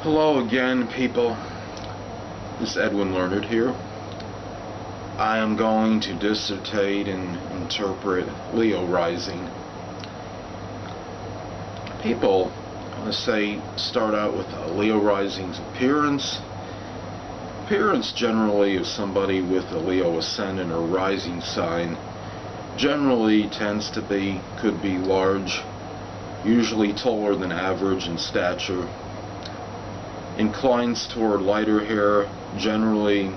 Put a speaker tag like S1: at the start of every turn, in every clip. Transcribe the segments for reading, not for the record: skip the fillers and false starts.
S1: Hello again, people. This is Edwin Learned here. I am going to dissertate and interpret Leo rising. People, let's say, start out with Leo rising's appearance. Appearance generally of somebody with a Leo ascendant or rising sign generally could be large, usually taller than average in stature. Inclines toward lighter hair, generally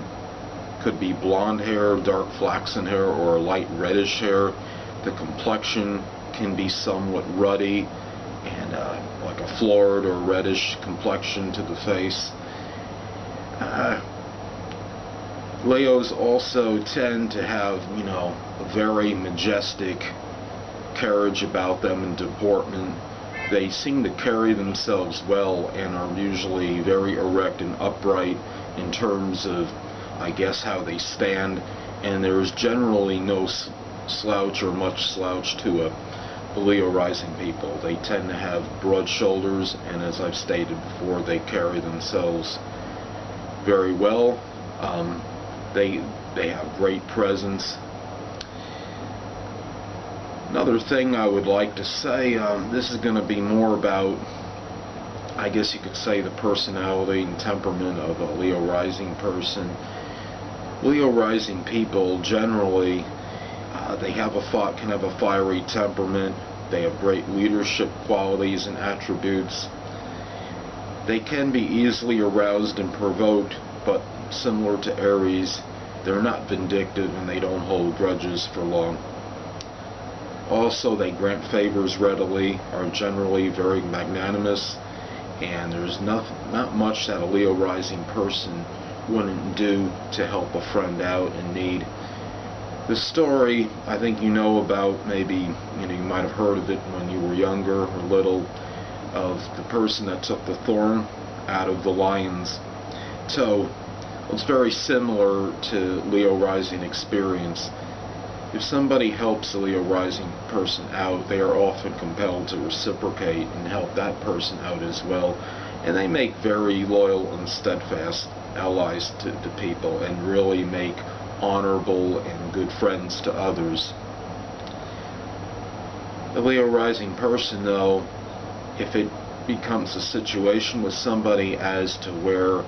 S1: could be blonde hair, dark flaxen hair, or light reddish hair. The complexion can be somewhat ruddy and like a florid or reddish complexion to the face. Leos also tend to have, a very majestic carriage about them and deportment. They seem to carry themselves well and are usually very erect and upright in terms of, I guess, how they stand, and there is generally no slouch or much slouch to a Leo rising people. They tend to have broad shoulders, and as I've stated before, they carry themselves very well. They have great presence. Another thing I would like to say, this is going to be more about, I guess you could say, the personality and temperament of a Leo rising person. Leo rising people generally, they can have a fiery temperament. They have great leadership qualities and attributes. They can be easily aroused and provoked, but similar to Aries, they're not vindictive and they don't hold grudges for long. Also, they grant favors readily, are generally very magnanimous, and there's not much that a Leo rising person wouldn't do to help a friend out in need. The story, I think you know about, maybe you might have heard of it when you were younger or little, of the person that took the thorn out of the lion's toe. It's very similar to Leo rising experience. If somebody helps a Leo rising person out, they are often compelled to reciprocate and help that person out as well. And they make very loyal and steadfast allies to people and really make honorable and good friends to others. The Leo rising person, though, if it becomes a situation with somebody as to where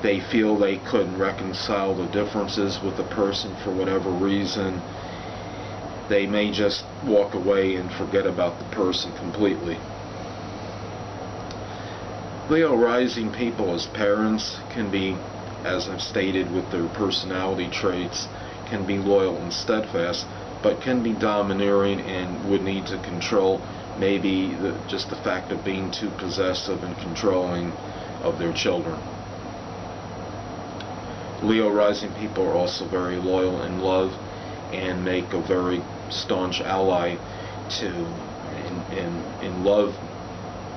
S1: they feel they couldn't reconcile the differences with the person for whatever reason, they may just walk away and forget about the person completely. Leo rising people as parents can be, as I've stated with their personality traits, can be loyal and steadfast, but can be domineering and would need to control, maybe just the fact of being too possessive and controlling of their children. Leo rising people are also very loyal in love and make a very staunch ally to in love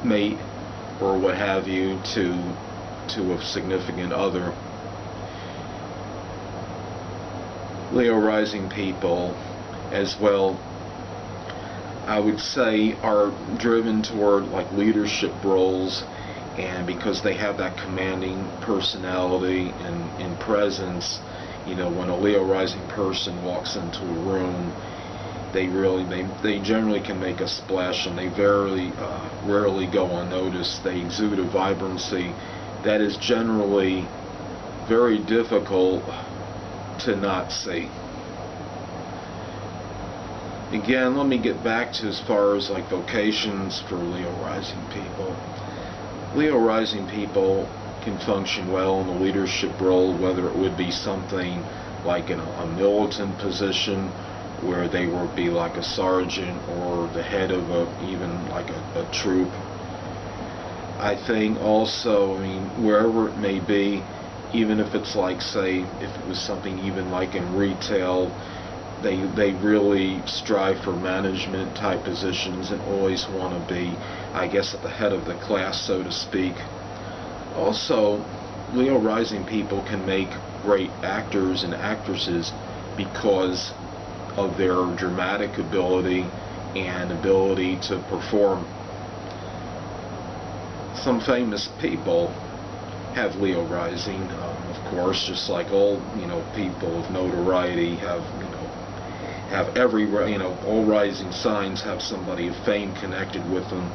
S1: mate or what have you to a significant other. Leo rising people as well, I would say, are driven toward like leadership roles, and because they have that commanding personality and presence, when a Leo rising person walks into a room, they generally can make a splash, and they very rarely go unnoticed. They exude a vibrancy that is generally very difficult to not see. Again, let me get back to as far as like vocations for Leo rising people. Leo rising people can function well in a leadership role, whether it would be something like in a militant position where they would be like a sergeant or the head of even like a troop. I think also, wherever it may be, even if it's like, say, if it was something even like in retail, they really strive for management type positions and always want to be, I guess, at the head of the class, so to speak. Also, Leo rising people can make great actors and actresses because of their dramatic ability and ability to perform. some famous people have Leo rising. Of course, just like all people of notoriety have every all rising signs have somebody of fame connected with them.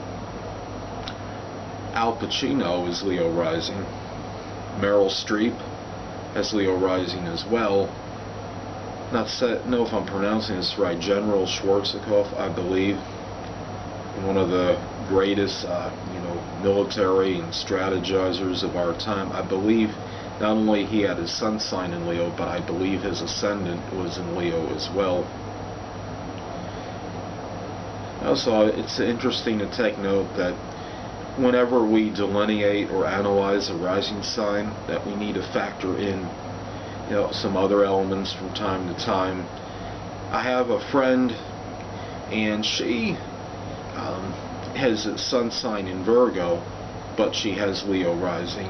S1: Al Pacino is Leo rising. Meryl Streep has Leo rising as well. Know if I'm pronouncing this right. General Schwarzkopf, I believe, one of the greatest military and strategizers of our time. I believe not only he had his sun sign in Leo, but I believe his ascendant was in Leo as well. Also, it's interesting to take note that whenever we delineate or analyze a rising sign, that we need to factor in some other elements from time to time. I have a friend, and she has a sun sign in Virgo, but she has Leo rising.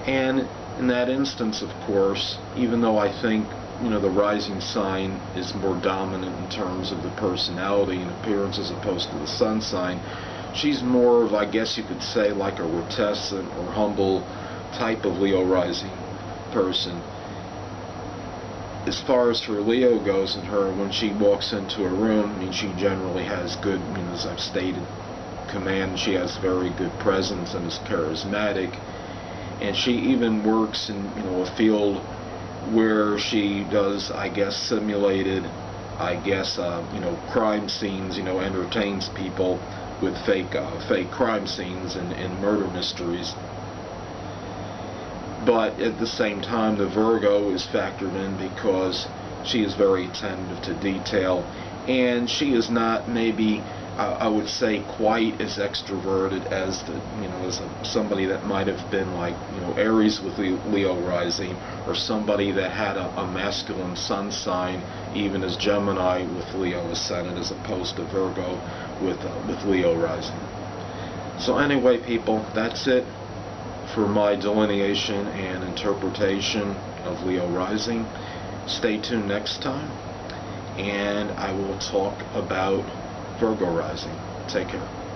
S1: And in that instance, of course, even though I think the rising sign is more dominant in terms of the personality and appearance as opposed to the sun sign, she's more of, I guess you could say, like a reticent or humble type of Leo rising person. As far as her Leo goes in her, when she walks into a room, she generally has good, as I've stated, command. She has very good presence and is charismatic. And she even works in, a field where she does, I guess, simulated, crime scenes, entertains people with fake crime scenes and murder mysteries. But at the same time, the Virgo is factored in because she is very attentive to detail, and she is not, maybe I would say, quite as extroverted as somebody that might have been like Aries with Leo rising, or somebody that had a masculine sun sign, even as Gemini with Leo ascendant, as opposed to Virgo with Leo rising. So anyway, people, that's it for my delineation and interpretation of Leo rising. Stay tuned next time, and I will talk about Virgo rising. Take care.